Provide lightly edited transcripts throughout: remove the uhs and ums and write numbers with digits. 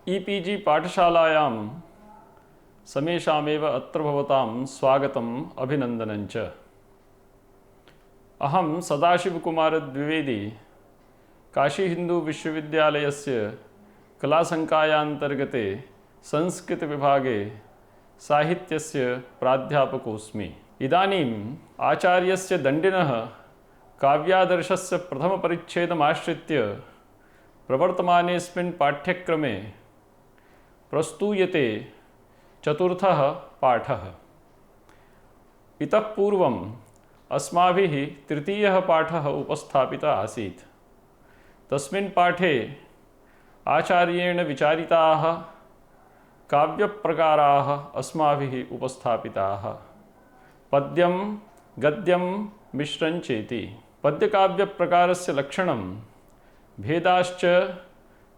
E-PG पाठशालायां समेषामेव अत्र भवतां स्वागतम् अभिनन्दनञ्च। अहं सदाशिवकुमारद्विवेदी काशीहिन्दुविश्वविद्यालयस्य कलासङ्कायान्तर्गते संस्कृतविभागे साहित्यस्य प्राध्यापकोऽस्मि। इदानीम् आचार्यस्य दण्डिनः काव्यादर्शस्य प्रथमपरिच्छेदमाश्रित्य प्रवर्तमानेऽस्मिन् पाठ्यक्रमे प्रस्तूयते चतुर्थः पाठः। इतः पूर्वम् अस्माभिः तृतीयः पाठः उपस्थापितः आसीत्। तस्मिन् पाठे आचार्येण विचारिताः काव्यप्रकाराः अस्माभिः उपस्थापिताः। पद्यं गद्यं मिश्रञ्चेति। पद्यकाव्यप्रकारस्य लक्षणं भेदाश्च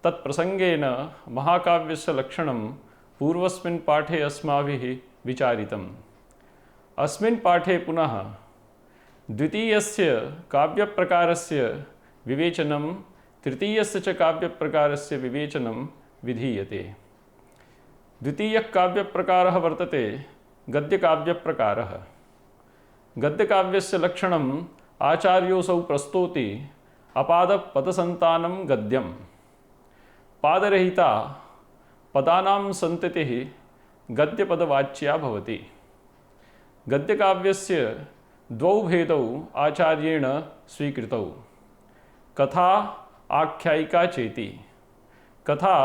तत्प्रसंगेन महाकाव्यस्य लक्षणं पूर्वस्मिन् पाठे अस्माभिः विचारितम्। अस्मिन् पाठे पुनः द्वितीयस्य काव्यप्रकारस्य विवेचनं तृतीयस्य च काव्यप्रकारस्य विवेचनं विधीयते। द्वितीयः काव्यप्रकारः वर्तते गद्यकाव्यप्रकारः। गद्यकाव्यस्य लक्षणम् आचार्योऽसौ प्रस्तौति अपादपदसन्तानं गद्यं। पादरहिता पदानां सन्ततिः गद्यपदवाच्या भवति। गद्यकाव्यस्य द्वौ भेदौ आचार्येण स्वीकृतौ। कथा आख्यायिका चेति। कथा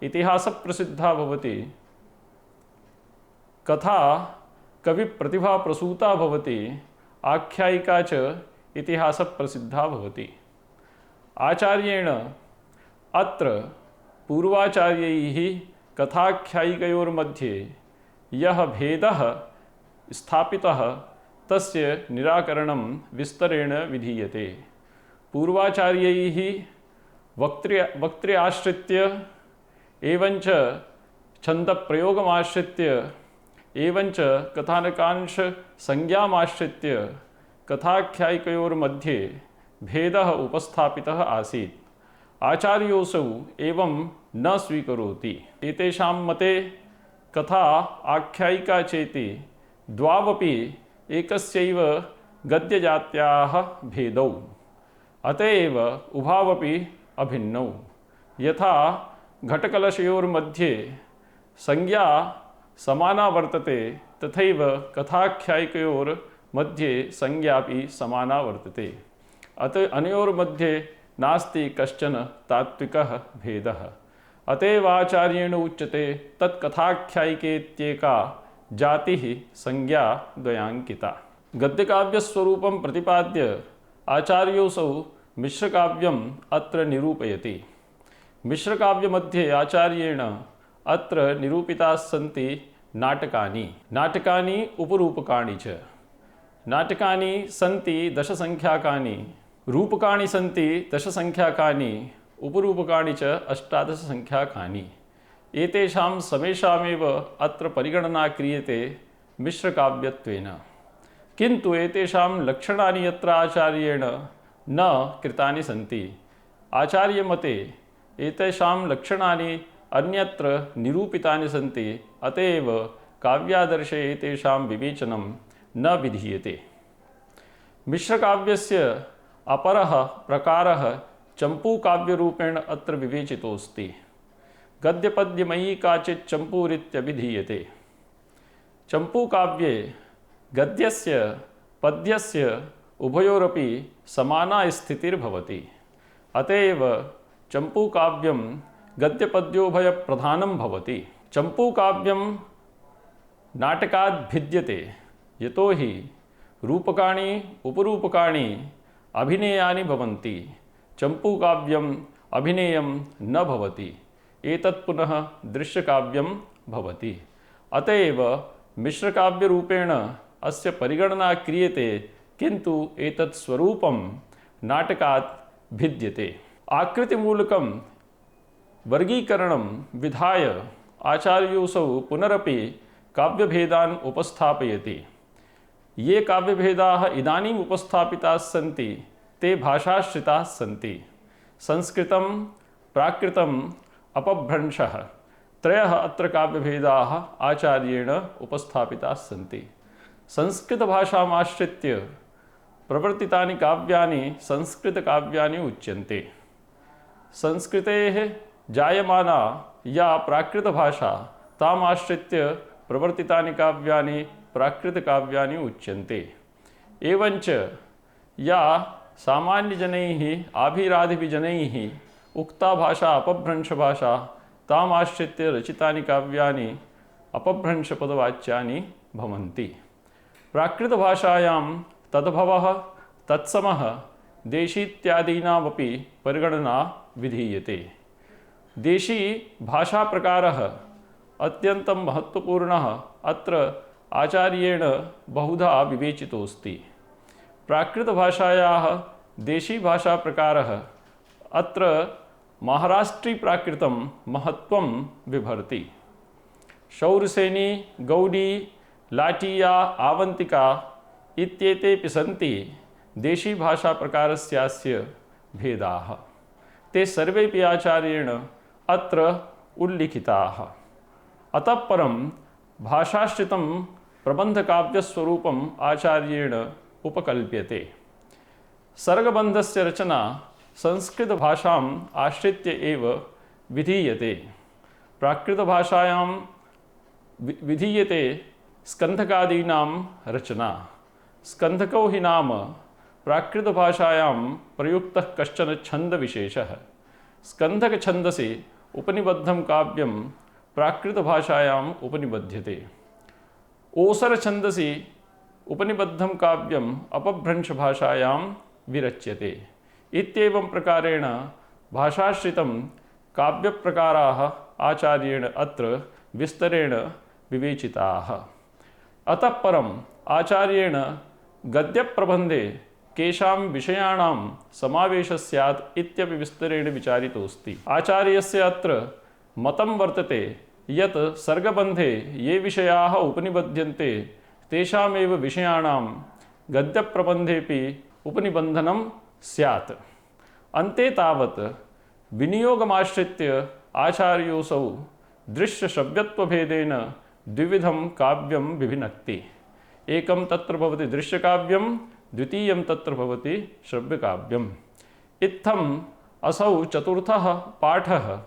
इतिहासप्रसिद्धा भवति। कथा कविप्रतिभाप्रसूता भवति। आख्यायिका च इतिहासप्रसिद्धा भवति। आचार्येण अत्र पूर्वाचार्यैः कथाख्यायिकयोर्मध्ये यः भेदः स्थापितः तस्य निराकरणं विस्तरेण विधीयते। पूर्वाचार्यैः वक्त्र्याश्रित्य एवञ्च छन्दप्रयोगमाश्रित्य एवञ्च कथानकांश संज्ञामाश्रित्य कथाख्यायिकयोर्मध्ये भेदः उपस्थापितः आसीत्। आचार्योऽसौ एवं न स्वीकरोति। एतेषां मते कथा आख्यायिका चेति द्वावपि एकस्यैव गद्यजात्याः भेदौ। अत एव उभावपि अभिन्नौ। यथा घटकलशयोर्मध्ये संज्ञा समाना वर्तते तथैव कथाख्यायिकयोर्मध्ये संज्ञापि समाना वर्तते। अतः अनयोर्मध्ये नास्ति कश्चन तात्विकः भेदः। अत एव आचार्येण उच्यते तत्कथाख्यायिकेत्येका जातिः संज्ञा द्वयाङ्किता। गद्यकाव्यस्वरूपं प्रतिपाद्य आचार्योऽसौ मिश्रकाव्यम् अत्र निरूपयति। मिश्रकाव्यमध्ये आचार्येण अत्र निरूपितास्सन्ति नाटकानि। नाटकानि उपरूपकाणि च। नाटकानि सन्ति दशसङ्ख्याकानि। रूपकाणि सन्ति दशसङ्ख्याकानि। उपरूपकाणि च अष्टादशसङ्ख्याकानि। एतेषां समेषामेव अत्र परिगणना क्रियते मिश्रकाव्यत्वेन। किन्तु एतेषां लक्षणानि यत्र आचार्येण न कृतानि सन्ति। आचार्यमते एतेषां लक्षणानि अन्यत्र निरूपितानि सन्ति। अत एव काव्यादर्शे एतेषां विवेचनं न विधीयते। मिश्रकाव्यस्य अपरः प्रकारः चम्पूकाव्यरूपेण अत्र विवेचितोऽस्ति। गद्यपद्यमयी काचित् चम्पूरित्यभिधीयते। चम्पूकाव्ये गद्यस्य पद्यस्य उभयोरपि समाना स्थितिर्भवति। अत एव चम्पूकाव्यं गद्यपद्योभयप्रधानं भवति। चम्पूकाव्यं नाटकात् भिद्यते यतोहि रूपकाणि उपरूपकाणि अभिनेयानि भवन्ति। चम्पूकाव्यम् अभिनेयं न भवति। एतत् पुनः दृश्यकाव्यं भवति। अत एव मिश्रकाव्यरूपेण अस्य परिगणना क्रियते, किन्तु एतत् स्वरूपं नाटकात् भिद्यते। आकृतिमूलकं वर्गीकरणं विधाय आचार्योऽसौ पुनरपि काव्यभेदान् उपस्थापयति। ये काव्यभेदाः इदानीम् उपस्थापिताः सन्ति ते भाषाश्रिताः सन्ति। संस्कृतं प्राकृतम् अपभ्रंशः त्रयः अत्र काव्यभेदाः आचार्येण उपस्थापिताः सन्ति। संस्कृतभाषामाश्रित्य प्रवर्तितानि काव्यानि संस्कृतकाव्यानि उच्यन्ते। संस्कृतेः जायमाना या प्राकृतभाषा तामाश्रित्य प्रवर्तितानि काव्यानि प्राकृतकाव्यानि उच्यन्ते। एवञ्च या सामान्यजनैः आभिरादिभिजनैः उक्ता भाषा अपभ्रंशभाषा तामाश्रित्य रचितानि काव्यानि अपभ्रंशपदवाच्यानि भवन्ति। प्राकृतभाषायां तद्भवः तत्समः देशीत्यादीनामपि परिगणना विधीयते। देशी भाषाप्रकारः अत्यन्तं महत्त्वपूर्णः अत्र आचार्येण बहुधा विवेचितोऽस्ति। प्राकृतभाषायाः देशीभाषाप्रकारः अत्र महाराष्ट्रीप्राकृतं महत्त्वं बिभर्ति। शौरसेनी, गौडी, लाटीया, आवन्तिका इत्येतेऽपि सन्ति देशीभाषाप्रकारस्यास्य भेदाः। ते सर्वेपि आचार्येण अत्र उल्लिखिताः। अतः परं भाषाश्रितं प्रबन्धकाव्यस्वरूपम् आचार्येण उपकल्प्यते। सर्गबन्धस्य रचना संस्कृतभाषाम् आश्रित्य एव विधीयते। प्राकृतभाषायां विधीयते स्कन्धकादीनां रचना। स्कन्धको हि नाम प्राकृतभाषायां प्रयुक्तः कश्चन छन्दविशेषः। स्कन्धकछन्दसि उपनिबद्धं काव्यं प्राकृतभाषायाम् उपनिबध्यते। ओसरछन्दसि उपनिबद्धं काव्यम् अपभ्रंशभाषायां विरच्यते। इत्येवं प्रकारेण भाषाश्रितं काव्यप्रकाराः आचार्येण अत्र विस्तरेण विवेचिताः। अतः परम् आचार्येण गद्यप्रबन्धे केषां विषयाणां समावेशः स्यात् इत्यपि विस्तरेण विचारितोऽस्ति। आचार्यस्य अत्र मतं वर्तते यत् सर्गबन्धे ये विषयाः उपनिबध्यन्ते तेषामेव विषयाणां गद्यप्रबन्धेऽपि उपनिबन्धनं स्यात्। अन्ते तावत् विनियोगमाश्रित्य आचार्योऽसौ दृश्यश्रव्यत्वभेदेन द्विविधं काव्यं विभिनक्ति। एकं तत्र भवति दृश्यकाव्यं, द्वितीयं तत्र भवति श्रव्यकाव्यम्। इत्थम् असौ चतुर्थः पाठः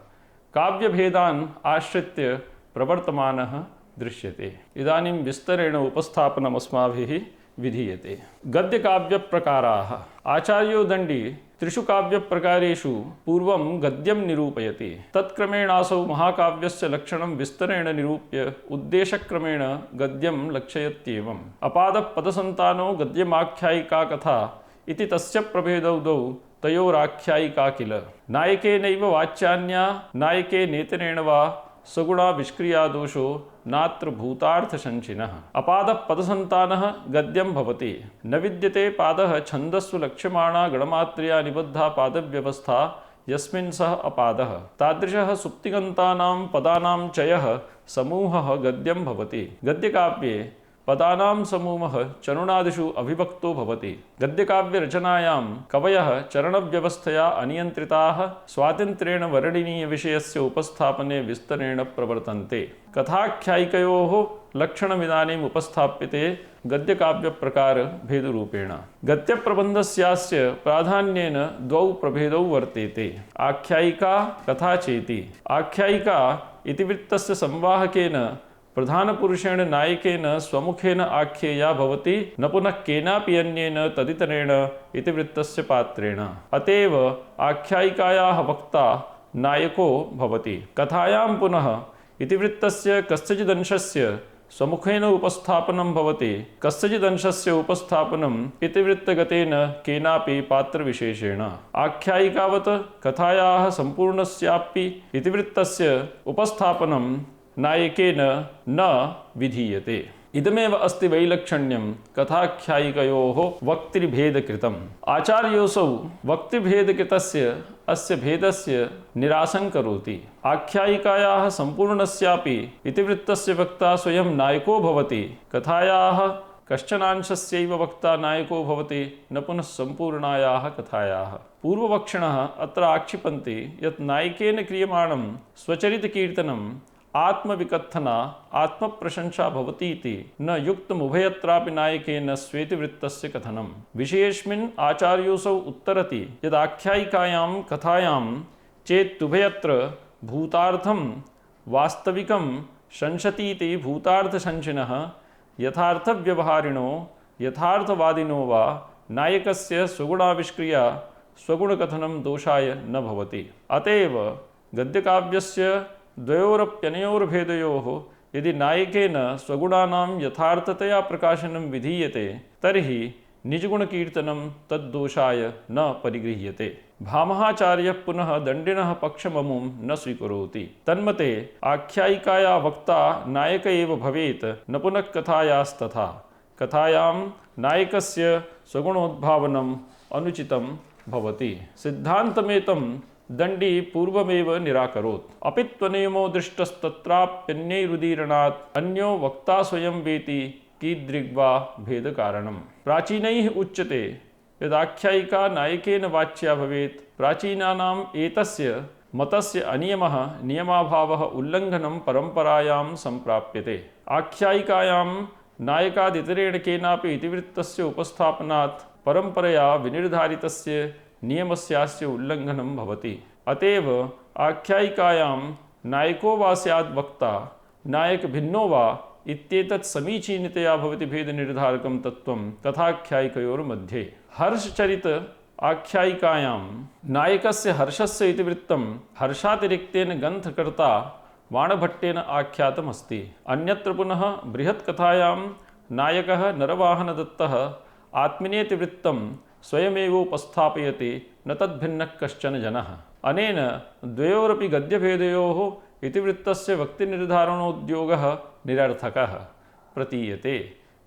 काव्यभेदान् आश्रित्य प्रवर्तमानः दृश्यते। इदानीं विस्तरेण उपस्थापनम् अस्माभिः विधीयते। गद्यकाव्यप्रकाराः। आचार्यो दण्डी त्रिषु काव्यप्रकारेषु पूर्वं गद्यं निरूपयति। तत्क्रमेणासौ महाकाव्यस्य लक्षणं विस्तरेण निरूप्य उद्देशक्रमेण गद्यं लक्षयत्येवम्। अपादः पदसन्तानो गद्यमाख्यायिका कथा इति तस्य प्रभेदौ द्वौ तयोराख्यायिका किल। नायकेनैव वाच्यान्या नायके नेतरेण वा सगुणा विष्क्रियादोषो नात्र भूतार्थसञ्चिनः। अपादः पदसन्तानः गद्यं भवति। न विद्यते पादः छन्दस्सु लक्ष्यमाणा गणमात्रया निबद्धा पादव्यवस्था यस्मिन् सः अपादः। तादृशः सुप्तिगन्तानां पदानां चयः समूहः गद्यं भवति। गद्यकाव्ये पदानां समूहः चरुणादिषु अभिभक्तो भवति। गद्यकाव्यरचनायां कवयः चरणव्यवस्थया अनियन्त्रिताः स्वातन्त्र्येण वर्णनीयविषयस्य उपस्थापने विस्तरेण प्रवर्तन्ते। कथाख्यायिकयोः लक्षणमिदानीम् उपस्थाप्यते गद्यकाव्यप्रकारभेदरूपेण। गद्यप्रबन्धस्यास्य प्राधान्येन द्वौ प्रभेदौ वर्तेते। आख्यायिका कथा चेति। आख्यायिका इतिवृत्तस्य संवाहकेन प्रधानपुरुषेण नायकेन स्वमुखेन आख्येया भवति, न पुनः केनापि अन्येन तदितरेण इतिवृत्तस्य पात्रेण। अतएव आख्यायिकायाः वक्ता नायको भवति। कथायां पुनः इतिवृत्तस्य कस्यचिदंशस्य स्वमुखेन उपस्थापनं भवति। कस्यचिदंशस्य उपस्थापनम् इतिवृत्तगतेन केनापि पात्रविशेषेण। आख्यायिकावत् कथायाः सम्पूर्णस्यापि इतिवृत्तस्य उपस्थापनं नायकेन न विधीयते। इदमेव अस्ति वैलक्षण्यं कथाख्यायिकयोः वक्तृभेदकृतम्। आचार्योऽसौ वक्तृभेदकृतस्य अस्य भेदस्य निरासं करोति। आख्यायिकायाः सम्पूर्णस्यापि इतिवृत्तस्य वक्ता स्वयं नायको भवति। कथायाः कश्चनांशस्यैव वक्ता नायको भवति, न पुनः सम्पूर्णायाः कथायाः। पूर्वपक्षिणः अत्र आक्षिपन्ति यत् नायकेन क्रियमाणं स्वचरितकीर्तनं आत्मविकथना आत्मप्रशंसा भवति इति न युक्तमुभयत्रापि नायकेन स्वेतिवृत्तस्य कथनम्। विषयेऽस्मिन् आचार्योऽसौ उत्तरति यदाख्यायिकायां कथायां चेत्तुभयत्र भूतार्थं वास्तविकं संशतीति भूतार्थसंशिनः यथार्थव्यवहारिणो यथार्थवादिनो वा नायकस्य स्वगुणाविष्क्रिया स्वगुणकथनं दोषाय न भवति। अतएव गद्यकाव्यस्य द्वयोरप्यनयोर्भेदयोः यदि नायकेन स्वगुणानां यथार्थतया प्रकाशनं विधीयते तर्हि निजगुणकीर्तनं तद्दोषाय न परिगृह्यते। भामहाचार्यः पुनः दण्डिनः पक्षममुं न स्वीकरोति। तन्मते आख्यायिकाया वक्ता नायक एव भवेत् न पुनः कथायास्तथा। कथायां नायकस्य स्वगुणोद्भावनम् अनुचितं भवति। सिद्धान्तमेतं दण्डी पूर्वमेव निराकरोत्। अपि त्वनियमो दृष्टस्तत्राप्यन्यैरुदीरणात् अन्यो वक्ता स्वयं वेति कीदृग्वा भेदकारणम्। प्राचीनैः उच्यते यदाख्यायिका नायकेन वाच्या भवेत् प्राचीनानाम् एतस्य मतस्य अनियमः नियमाभावः उल्लङ्घनं परम्परायां सम्प्राप्यते। आख्यायिकायां नायकादितरेण केनापि इतिवृत्तस्य उपस्थापनात् परम्परया विनिर्धारितस्य नियमस्यास्य उल्लङ्घनं भवति। अतएव आख्यायिकायां नायको वा स्याद् वक्ता नायकभिन्नो वा इत्येतत् समीचीनतया भवति भेदनिर्धारकं तत्त्वं कथाख्यायिकयोर्मध्ये। हर्षचरित आख्यायिकायां नायकस्य हर्षस्य इतिवृत्तं हर्षातिरिक्तेन ग्रन्थकर्ता बाणभट्टेन आख्यातमस्ति। अन्यत्र पुनः बृहत्कथायां नायकः नरवाहनदत्तः आत्मनेतिवृत्तं स्वयमेवोपस्थापयति न तद्भिन्नः कश्चन जनः। अनेन द्वयोरपि गद्यभेदयोः इतिवृत्तस्य वक्तिनिर्धारणोद्योगः निरर्थकः प्रतीयते।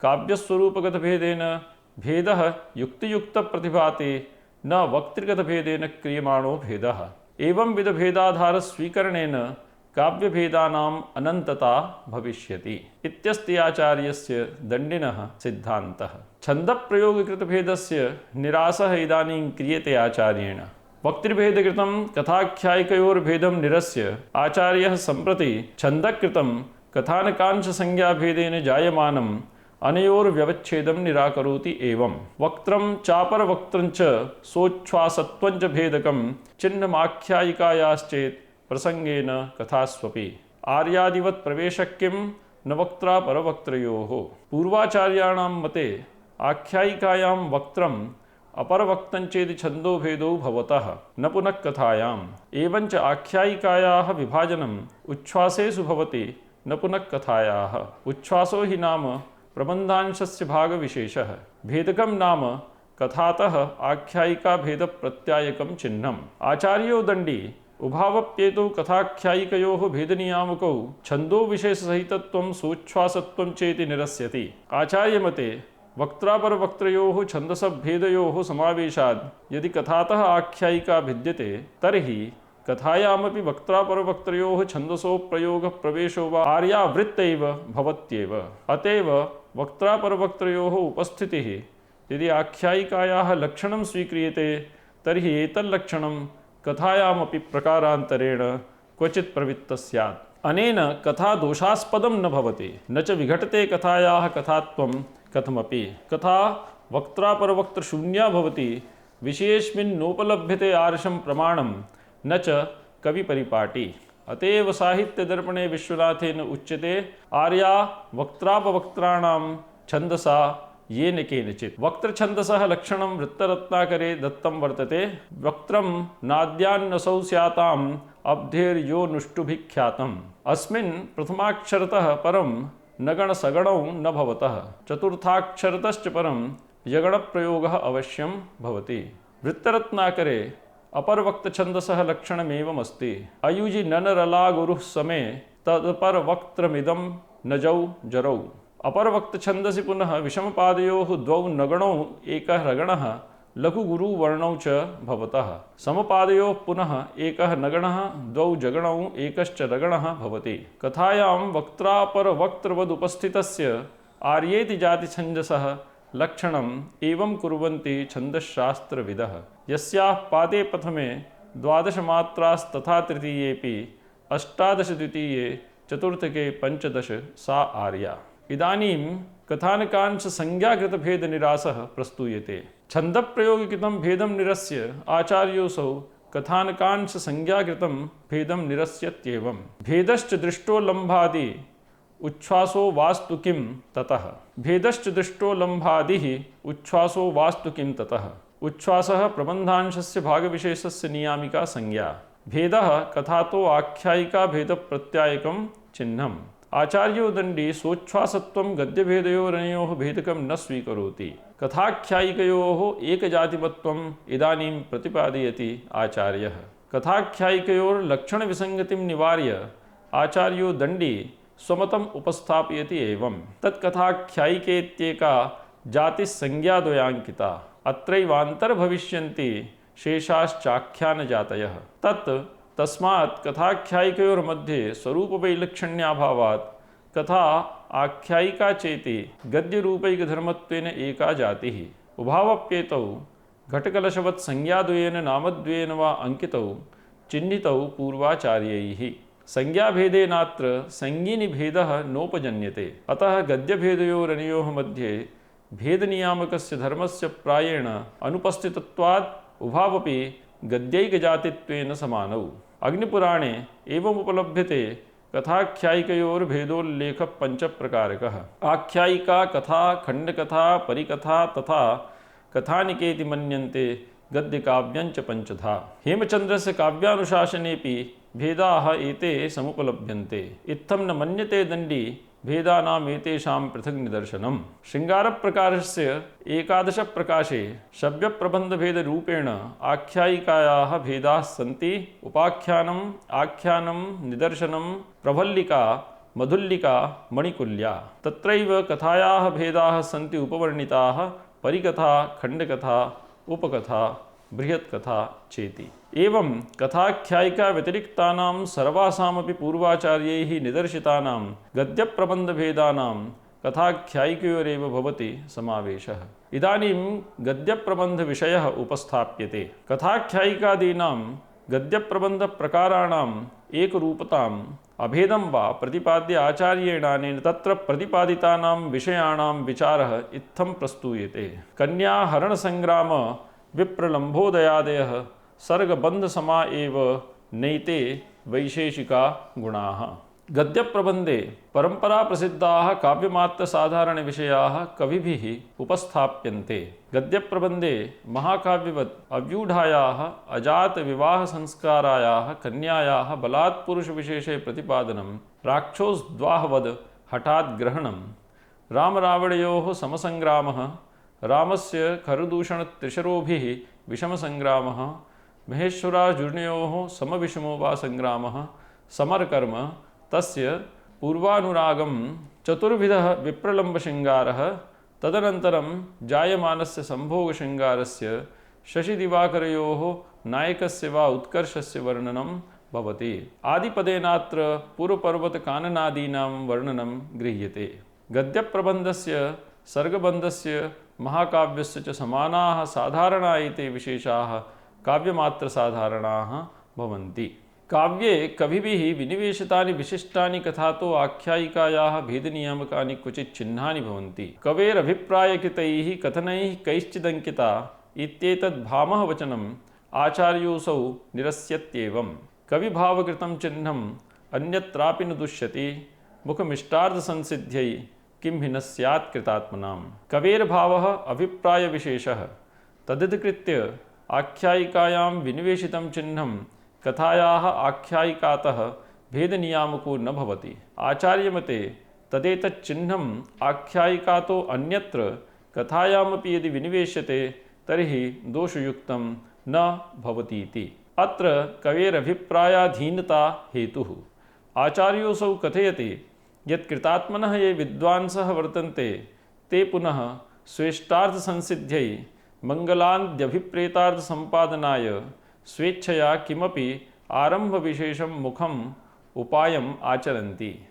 काव्यस्वरूपगतभेदेन भेदः युक्तियुक्तप्रतिभाते न वक्तृगतभेदेन क्रियमाणो भेदः। एवंविधभेदाधारस्वीकरणेन काव्यभेदानाम् अनन्तता भविष्यति इत्यस्ति आचार्यस्य दण्डिनः सिद्धान्तः। छन्दप्रयोगकृतभेदस्य निरासः इदानीं क्रियते आचार्येण। वक्तृभेदकृतं कथाख्यायिकयोर्भेदं निरस्य आचार्यः सम्प्रति छन्दकृतं कथानकांशसंज्ञाभेदेन जायमानम् अनयोर्व्यवच्छेदं निराकरोति। एवं वक्त्रं चापरवक्त्रं च सोच्छ्वासत्वं च भेदकं चिह्नमाख्यायिकायाश्चेत् प्रसंगेन कथास्वपि आर्यादिवत् प्रवेशक्यं न वक्त्रा परवक्त्रयोः। पूर्वाचार्याणां मते आख्यायिकायां वक्त्रम् अपरवक्तं चेति छन्दोभेदो भवतः न पुनः कथायाम्। एवञ्च आख्यायिकायाः विभाजनम् उच्छ्वासेषु भवति न पुनः कथायाः। उच्छ्वासो हि नाम प्रबन्धांशस्य भागविशेषः। भेदकं नाम कथातः आख्यायिकाभेदप्रत्यायकं चिह्नम्। आचार्यो दण्डी उभावप्येतौ कथाख्यायिकयोः भेदनियामकौ छन्दोविशेषसहितत्वं सोच्छ्वासत्वं चेति निरस्यति। आचार्यमते वक्त्रापरवक्त्रयोः छन्दसभेदयोः समावेशात् यदि कथातः आख्यायिका भिद्यते तर्हि कथायामपि वक्त्रापरवक्त्रयोः छन्दसो प्रयोगः प्रवेशो वा आर्यावृत्तैव भवत्येव। अतएव वक्त्रापरवक्त्रयोः उपस्थितिः यदि आख्यायिकायाः लक्षणं स्वीक्रियते तर्हि एतल्लक्षणं कथायामपि प्रकारान्तरेण क्वचित् प्रवृत्तः स्यात्। अनेन कथा दोषास्पदं न भवति न च विघटते कथायाः कथात्वं कथमपि। कथा वक्त्रापरवक्त्रशून्या भवति विषयेऽस्मिन् नोपलभ्यते आर्षं प्रमाणं न च कविपरिपाटी। अतएव साहित्यदर्पणे विश्वनाथेन उच्यते आर्या वक्त्रापवक्त्राणां छन्दसा येन केनचित्। वक्त्रछन्दसः लक्षणं वृत्तरत्नाकरे दत्तं वर्तते। वक्त्रं नाद्यान्नसौ स्याताम् अब्धेर्यो नुष्टुभिख्यातम्। अस्मिन् प्रथमाक्षरतः परं नगणसगणौ न भवतः। चतुर्थाक्षरतश्च परं यगणप्रयोगः अवश्यं भवति। वृत्तरत्नाकरे अपरवक्तछन्दसः लक्षणमेवमस्ति। अयुजि ननरला गुरुः समे तदपरवक्त्रमिदं नजौ जरौ। अपरवक्तछन्दसि पुनः विषमपादयोः द्वौ नगणौ एकः रगणः लघुगुरुवर्णौ च भवतः। समपादयोः पुनः एकः नगणः द्वौ जगणौ एकश्च रगणः भवति। कथायां वक्त्रापरवक्त्रवदुपस्थितस्य आर्येति जातिछन्दसः लक्षणम् एवं कुर्वन्ति छन्दश्शास्त्रविदः। यस्याः पादे प्रथमे 12 मात्रास्तथा तृतीयेऽपि 18 द्वितीये चतुर्थके 15 सा आर्या। इदानीं कथानकांश संज्ञाकृतभेद निरासः प्रस्तूयते। छन्दप्रयोगकृतं भेदं निरस्य आचार्योऽसौ कथानकांश संज्ञाकृतं भेदं निरस्यत्येवं। भेदश्च दृष्टो लम्भादि उच्छ्वासो वास्तु किं ततः। भेदश्च दृष्टो लम्भादिः उच्छ्वासो वास्तु किं ततः। उच्छ्वासः प्रबन्धांशस्य भागविशेषस्य नियामिका संज्ञा। भेदः कथातो आख्यायिका भेदप्रत्यायकं चिह्नम्। आचार्यो दण्डी सोच्छ्वासत्वं गद्यभेदयोरनयोः भेदकं न स्वीकरोति। कथाख्यायिकयोः एकजातिमत्वम् इदानीं प्रतिपादयति आचार्यः। कथाख्यायिकयोर्लक्षणविसङ्गतिं निवार्य आचार्यो दण्डी स्वमतम् उपस्थापयति एवं। तत्कथाख्यायिकेत्येका जातिस्संज्ञाद्वयाङ्किता। अत्रैवान्तर्भविष्यन्ति शेषाश्चाख्यानजातयः। तस्मात् कथाख्यायिकयोर्मध्ये स्वरूपवैलक्षण्याभावात् कथा आख्यायिका चेति गद्यरूपैकधर्मत्वेन एका जातिः। उभावप्येतौ घटकलशवत् संज्ञाद्वयेन नामद्वयेन वा अंकितौ चिह्नितौ पूर्वाचार्यैः। संज्ञाभेदेनात्र संज्ञिनिभेदः नोपजन्यते। अतः गद्यभेदयोरनयोः मध्ये भेदनियामकस्य धर्मस्य प्रायेण अनुपस्थितत्वात् उभावपि गद्यैकजातित्वेन समानौ। अग्निपुराणे एवमुपलभ्यते कथाख्यायिकयोर्भेदोल्लेखः पंचप्रकारकः। आख्यायिका, कथा, खण्डकथा, परिकथा तथा कथानिकेति मन्यन्ते। गद्यकाव्यञ्च पंचधा। हेमचन्द्रस्य काव्यानुशासनेऽपि भेदाः एते समुपलभ्यन्ते। इत्थं न मन्यते दण्डी भेदानाम् एतेषां पृथक् निदर्शनम्। शृङ्गारप्रकारस्य 11 प्रकाशे शव्यप्रबन्धभेदरूपेण आख्यायिकायाः भेदाः सन्ति। उपाख्यानम्, आख्यानं, निदर्शनं, प्रभल्लिका, मधुल्लिका, मणिकुल्या। तत्रैव कथायाः भेदाः सन्ति उपवर्णिताः। परिकथा, खण्डकथा, उपकथा, बृहत्कथा चेति। एवं कथाख्यायिका व्यतिरिक्तानां सर्वासामपि पूर्वाचार्यैः निदर्शितानां गद्यप्रबन्धभेदानां कथाख्यायिकयोरेव भवति समावेशः। इदानीं गद्यप्रबन्धविषयः उपस्थाप्यते। कथाख्यायिकादीनां गद्यप्रबन्धप्रकाराणाम् एकरूपताम् अभेदं वा प्रतिपाद्य आचार्येणानेन तत्र प्रतिपादितानां विषयाणां विचारः इत्थं प्रस्तूयते। कन्याहरणसंग्राम विप्रलम्भोदयादयः सर्गबन्धसमा एव नैते वैशेषिका गुणाः। गद्यप्रबन्धे परम्पराप्रसिद्धाः काव्यमात्रसाधारणविषयाः कविभिः उपस्थाप्यन्ते। गद्यप्रबन्धे महाकाव्यवत् अव्यूढायाः अजातविवाहसंस्कारायाः कन्यायाः बलात्पुरुषविशेषे प्रतिपादनं, राक्षोस्द्वाहवद् हठाद्ग्रहणं, रामरावणयोः समसंग्रामः, रामस्य खरदूषणत्रिशरोभिः विषमसंग्रामः, महेश्वरार्जुनयोः समविषमो वा संग्रामः, समरकर्म, तस्य पूर्वानुरागं, चतुर्विधः विप्रलम्बशृङ्गारः, तदनन्तरं जायमानस्य संभोगशृङ्गारस्य, शशिदिवाकरयोः नायकस्य वा उत्कर्षस्य वर्णनं भवति। आदिपदेनात्र पूर्वपर्वतकाननादीनां वर्णनं गृह्यते। गद्यप्रबन्धस्य, सर्गबन्धस्य, महाकाव्यस्य च समानाः साधारणा एते विशेषाः काव्यमात्रसाधारणाः भवन्ति। काव्ये कविभिः विनिवेशितानि विशिष्टानि कथातो आख्यायिकायाः भेदनियामकानि क्वचित् चिह्नानि भवन्ति। कवेरभिप्रायकृतैः कथनैः कैश्चिदङ्किता इत्येतद्भामः वचनम् आचार्योऽसौ निरस्यत्येवं। कविभावकृतं चिह्नम् अन्यत्रापि न दुष्यति। मुखमिष्टार्थसंसिद्ध्यै किं हि न स्यात् कृतात्मनाम्। कवेर्भावः अभिप्रायविशेषः। तदिदकृत्य आख्यायिकायां विनिवेशितं चिह्नं कथायाः आख्यायिकातः भेदनियामको न भवति। आचार्यमते तदेतच्चिह्नम् आख्यायिकातो अन्यत्र कथायामपि यदि विनिवेश्यते तर्हि दोषयुक्तं न भवतीति। अत्र कवेरभिप्रायाधीनता हेतुः। आचार्योऽसौ कथयति यत् कृतात्मनः ये विद्वांसः वर्तन्ते ते पुनः स्वेष्टार्थसंसिद्ध्यै मङ्गलाद्यभिप्रेतार्थसम्पादनाय स्वेच्छया किमपि आरम्भविशेषं मुखम् उपायम् आचरन्ति।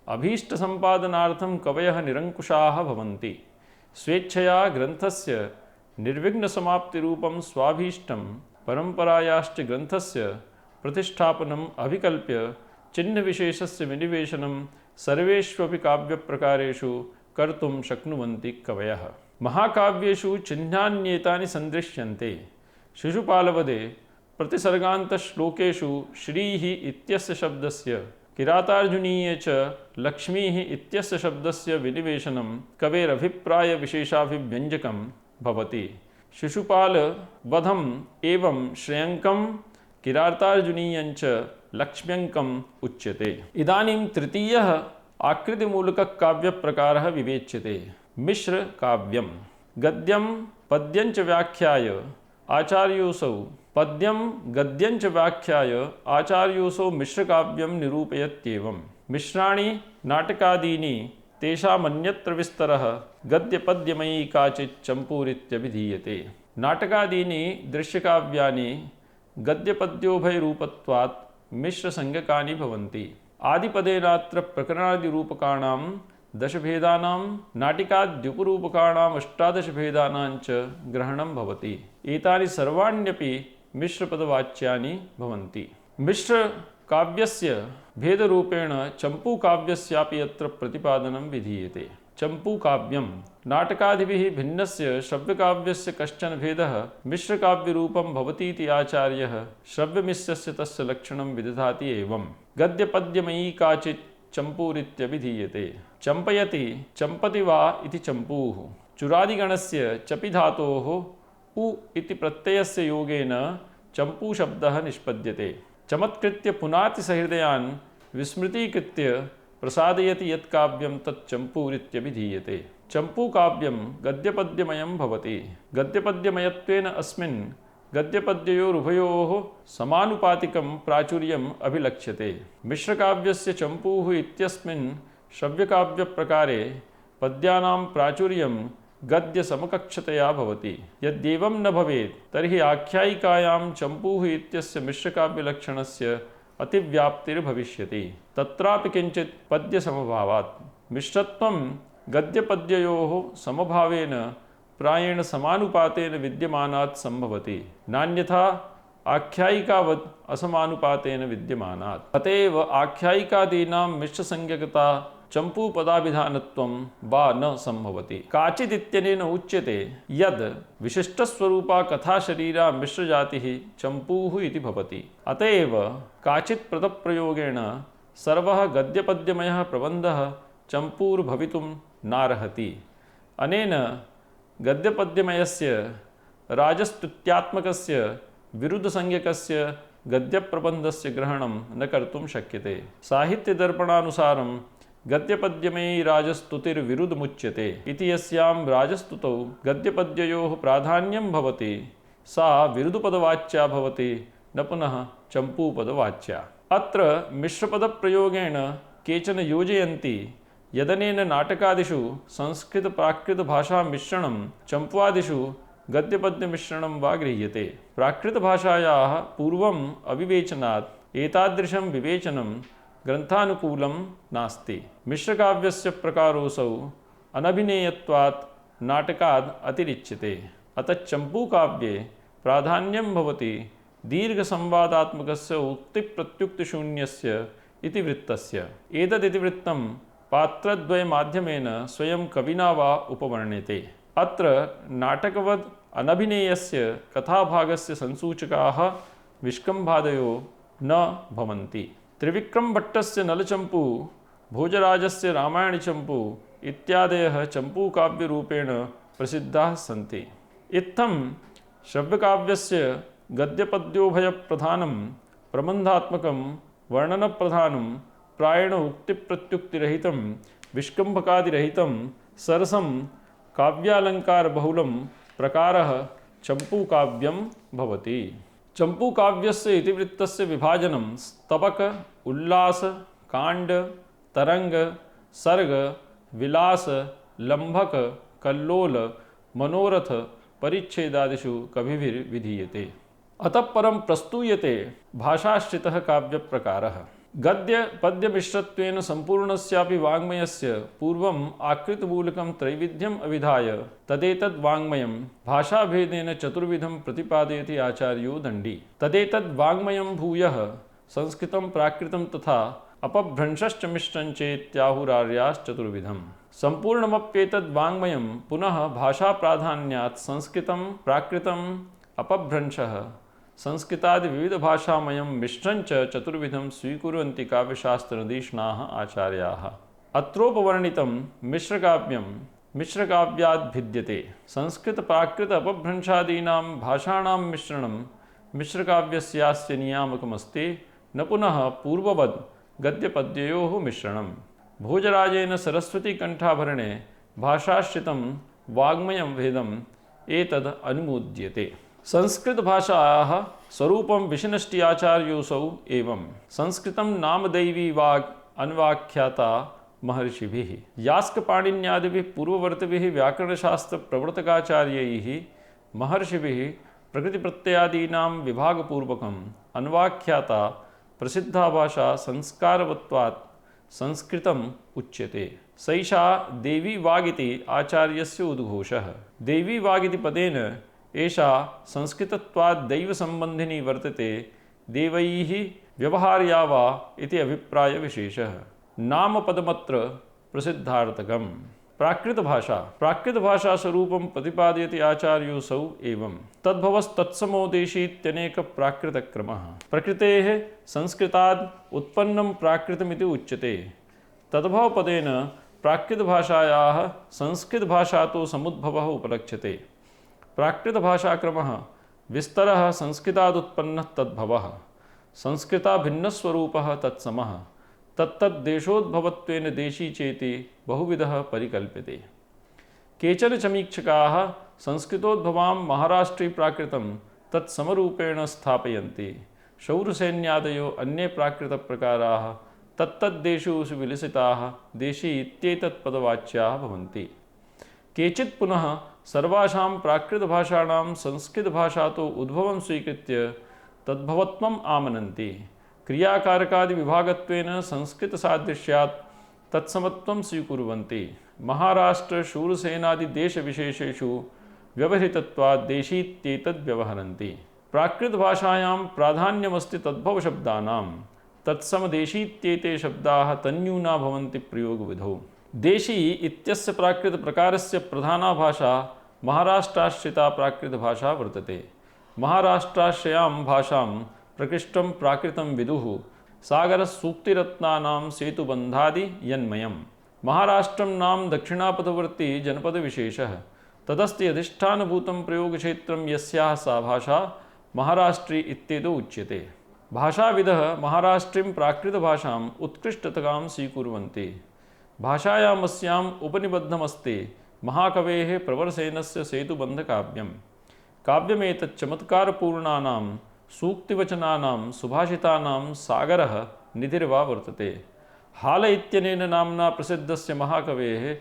अभीष्टसम्पादनार्थं कवयः निरङ्कुशाः भवन्ति। स्वेच्छया ग्रन्थस्य निर्विघ्नसमाप्तिरूपं स्वाभीष्टं परम्परायाश्च ग्रन्थस्य प्रतिष्ठापनम् अभिकल्प्य चिह्नविशेषस्य विनिवेशनं सर्वेष्वपि काव्यप्रकारेषु कर्तुं शक्नुवन्ति कवयः। महाकाव्येषु चिह्नान्येतानि सन्दृश्यन्ते। शिशुपालवधे प्रतिसर्गान्तश्लोकेषु श्रीः इत्यस्य शब्दस्य किरातार्जुनीये च लक्ष्मीः इत्यस्य शब्दस्य विनिवेशनं कवेरभिप्रायविशेषाभिव्यञ्जकं भवति। शिशुपालवधम् एवं श्रेयङ्कं किरातार्जुनीयञ्च लक्ष्म्यङ्कम् उच्यते। इदानीं तृतीयः आकृतिमूलककाव्यप्रकारः विवेच्यते। मिश्रकाव्यं। गद्यं पद्यञ्च व्याख्याय आचार्योऽसौ मिश्रकाव्यं निरूपयत्येवं। मिश्राणि नाटकादीनि तेषामन्यत्र विस्तरः गद्यपद्यमयी काचित् चम्पूरित्यभिधीयते। नाटकादीनि दृश्यकाव्यानि गद्यपद्योभयरूपत्वात् मिश्रसंज्ञकानि भवन्ति। आदिपदेनात्र प्रकरणादिरूपकाणां दशभेदानां नाटिकाद्युपरूपकाणाम् अष्टादशभेदानां च ग्रहणं भवति। एतानि सर्वाण्यपि मिश्रपदवाच्यानि भवन्ति। मिश्रकाव्यस्य भेदरूपेण चम्पूकाव्यस्यापि अत्र प्रतिपादनं विधीयते। चम्पूकाव्यं नाटकादिभिः भिन्नस्य श्रव्यकाव्यस्य कश्चन भेदः मिश्रकाव्यरूपं भवतीति आचार्यः श्रव्यमिश्रस्य तस्य लक्षणं विदधाति एवं। गद्यपद्यमयी काचित् चम्पूरित्यभिधीयते। चम्पयति चम्पति वा इति चम्पूः। चुरादिगणस्य चपि धातोः उ इति प्रत्ययस्य योगेन चम्पूशब्दः निष्पद्यते। चमत्कृत्य पुनातिसहृदयान् विस्मृतीकृत्य प्रसादयति यत् काव्यं तत् चम्पूरित्यभिधीयते। चम्पूकाव्यं गद्यपद्यमयं भवति। गद्यपद्यमयत्वेन अस्मिन् गद्यपद्ययोरुभयोः समानुपातिकं प्राचुर्यम् अभिलक्ष्यते। मिश्रकाव्यस्य चम्पूः इत्यस्मिन् श्रव्यकाव्यप्रकारे पद्यानां प्राचुर्यं गद्यसमकक्षतया भवति। यद्येवं न भवेत् तर्हि आख्यायिकायां चम्पूः इत्यस्य मिश्रकाव्यलक्षणस्य अतिव्याप्तिर्भविष्यति। तत्रापि किञ्चित् पद्यसमभावात्। मिश्रत्वं गद्यपद्ययोः समभावेन प्रायेण समानुपातेन विद्यमानात् सम्भवति, नान्यथा आख्यायिकावत् असमानुपातेन विद्यमानात्। अत एव आख्यायिकादीनां मिश्रसंज्ञकता चम्पूपदाभिधानत्वं वा न सम्भवति। काचिदित्यनेन उच्यते यद् विशिष्टस्वरूपा कथाशरीरा मिश्रजातिः चम्पूः इति भवति। अत एव काचित् पदप्रयोगेण सर्वः गद्यपद्यमयः प्रबन्धः चम्पूर्भवितुं नार्हति। अनेन गद्यपद्यमयस्य राजस्तुत्यात्मकस्य विरुद्धसंज्ञकस्य गद्यप्रबन्धस्य ग्रहणं न कर्तुं शक्यते। साहित्यदर्पणानुसारं गद्यपद्यमयी राजस्तुतिर्विरुद्धमुच्यते इति यस्यां राजस्तुतौ गद्यपद्ययोः प्राधान्यं भवति सा विरुद्धपदवाच्या भवति, न पुनः चम्पूपदवाच्या। अत्र मिश्रपदप्रयोगेण केचन योजयन्ति यदनेन नाटकादिषु संस्कृत-प्राकृतभाषामिश्रणं चम्पूआदिषु गद्यपद्यमिश्रणं वा गृह्यते। प्राकृतभाषायाः पूर्वम् अविवेचनात् एतादृशं विवेचनं ग्रन्थानुकूलं नास्ति। मिश्रकाव्यस्य प्रकारोऽसौ अनभिनेयत्वात् नाटकाद् अतिरिच्यते। अतः चम्पूकाव्ये प्राधान्यं भवति दीर्घसंवादात्मकस्य उक्तिप्रत्युक्तिशून्यस्य इतिवृत्तस्य। एतदितिवृत्तं पात्रद्वयमाध्यमेन स्वयं कविना वा उपवर्ण्यते। अत्र नाटकवद् अनभिनेयस्य कथाभागस्य संसूचकाः विष्कम्भादयो न भवन्ति। त्रिविक्रमभट्टस्य नलचम्पू, भोजराजस्य रामायणचम्पू इत्यादयः चम्पूकाव्यरूपेण प्रसिद्धाः सन्ति। इत्थं श्रव्यकाव्यस्य गद्यपद्योभयप्रधानं प्रबन्धात्मकं वर्णनप्रधानं प्रायेण उक्तिप्रत्युक्तिरहितं विष्कम्भकादिरहितं सरसं काव्यालङ्कारबहुलं प्रकारः चम्पूकाव्यं भवति। चम्पूकाव्यस्य इतिवृत्तस्य विभाजनं स्तबक, उल्लास, काण्ड, तरंग, सर्ग, विलास, लम्भक, कल्लोल, मनोरथ परिच्छेदादिषु कविभिर्विधीयते। अतः परं प्रस्तूयते भाषाश्रितः काव्यप्रकारः। गद्य पद्यमिश्रत्वेन सम्पूर्णस्यापि वाङ्मयस्य पूर्वम् आकृतिमूलकं त्रैविध्यम् अविधाय तदेतद् वाङ्मयं भाषाभेदेन चतुर्विधं प्रतिपादयति आचार्यो दण्डी। तदेतद् वाङ्मयं भूयः संस्कृतं प्राकृतं तथा अपभ्रंशश्च मिश्रं चेत्याहुरार्याश्चतुर्विधम्। सम्पूर्णमप्येतद् वाङ्मयं पुनः भाषाप्राधान्यात् संस्कृतं प्राकृतम् अपभ्रंशः संस्कृतादि विविधभाषामयं मिश्रं च चतुर्विधं स्वीकुर्वन्ति काव्यशास्त्रनिदीक्षणाः आचार्याः। अत्रोपवर्णितं मिश्रकाव्यं मिश्रकाव्याद् भिद्यते। संस्कृत प्राकृत अपभ्रंशादीनां भाषाणां मिश्रणं मिश्रकाव्यस्यास्य नियामकमस्ति, न पुनः पूर्ववद् गद्यपद्ययोः मिश्रणम्। भोजराजेन सरस्वतीकण्ठाभरणे भाषाश्रितं वाङ्मयं भेदम् एतद् अनुमोद्यते। संस्कृत भाषायाः स्वरूपं विशिनष्टि आचार्योऽसौ एवं। संस्कृतं नाम दैवी वाग् अन्वाख्याता महर्षिभिः। यास्कपाणिन्यादिभिः पूर्ववर्तिभिः व्याकरणशास्त्रप्रवर्तकाचार्यैः महर्षिभिः प्रकृतिप्रत्ययादीनां विभागपूर्वकम् अन्वाख्याता प्रसिद्धा भाषा संस्कारवत्वात् संस्कृतम् उच्यते। सैषा देवी वागिति आचार्यस्य उद्घोषः। देवी वागिति पदेन एषा संस्कृतत्वात् दैवसम्बन्धिनी वर्तते, देवैः व्यवहार्या वा इति अभिप्रायविशेषः। नामपदमत्र प्रसिद्धार्थकम्। प्राकृतभाषा प्राकृतभाषास्वरूपं प्रतिपादयति आचार्योऽसौ एवं। तद्भवस्तत्समो देशीत्यनेकप्राकृतक्रमः। प्रकृतेः संस्कृताद् उत्पन्नं प्राकृतमिति उच्यते। तद्भवपदेन प्राकृतभाषायाः संस्कृतभाषातो समुद्भवः उपलक्ष्यते। प्राकृतभाषाक्रमः विस्तरः संस्कृतादुत्पन्नः तद्भवः। संस्कृताभिन्नस्वरूपः तत्समः। तत्तद्देशोद्भवत्वेन देशी चेति बहुविधः परिकल्प्यते। केचन समीक्षकाः संस्कृतोद्भवां महाराष्ट्री प्राकृतं तत्समरूपेण स्थापयन्ति। शौरसेन्यादयो अन्ये प्राकृतप्रकाराः तत्तद्देशेषु विलसिताः देशी इत्येतत्पदवाच्याः भवन्ति। केचित् पुनः सर्वासां प्राकृतभाषाणां संस्कृतभाषातो उद्भवं स्वीकृत्य तद्भवत्वम् आमनन्ति। क्रियाकारकादिविभागत्वेन संस्कृतसादृश्यात् तत्समत्वं स्वीकुर्वन्ति। महाराष्ट्रशूरसेनादिदेशविशेषेषु व्यवहृतत्वात् देशीत्येतद्व्यवहरन्ति। प्राकृतभाषायां प्राधान्यमस्ति तद्भवशब्दानां। तत्समदेशीत्येते शब्दाः तन्यूना भवन्ति प्रयोगविधौ। देशी इत्यस्य प्राकृतप्रकारस्य प्रधाना भाषा महाराष्ट्राश्रिता प्राकृतभाषा वर्तते। महाराष्ट्राश्रयां भाषां प्रकृष्टं प्राकृतं विदुः सागरसूक्तिरत्नानां सेतुबन्धादि यन्मयम्। महाराष्ट्रं नाम दक्षिणापथवर्ती जनपदविशेषः। तदस्ति अधिष्ठानभूतं प्रयोगक्षेत्रं यस्याः सा भाषा महाराष्ट्री इत्येतो उच्यते। भाषाविदः महाराष्ट्रीं प्राकृतभाषाम् उत्कृष्टतरां स्वीकुर्वन्ति। भाषायामस्याम् उपनिबद्धमस्ति महाकवेः प्रवरसेनस्य सेतुबन्धकाव्यम्। काव्यमेतत् चमत्कारपूर्णानां सूक्तिवचनानां सुभाषितानां सागरः निधिर्वा वर्तते। हाल इत्यनेन नाम्ना प्रसिद्धस्य महाकवेः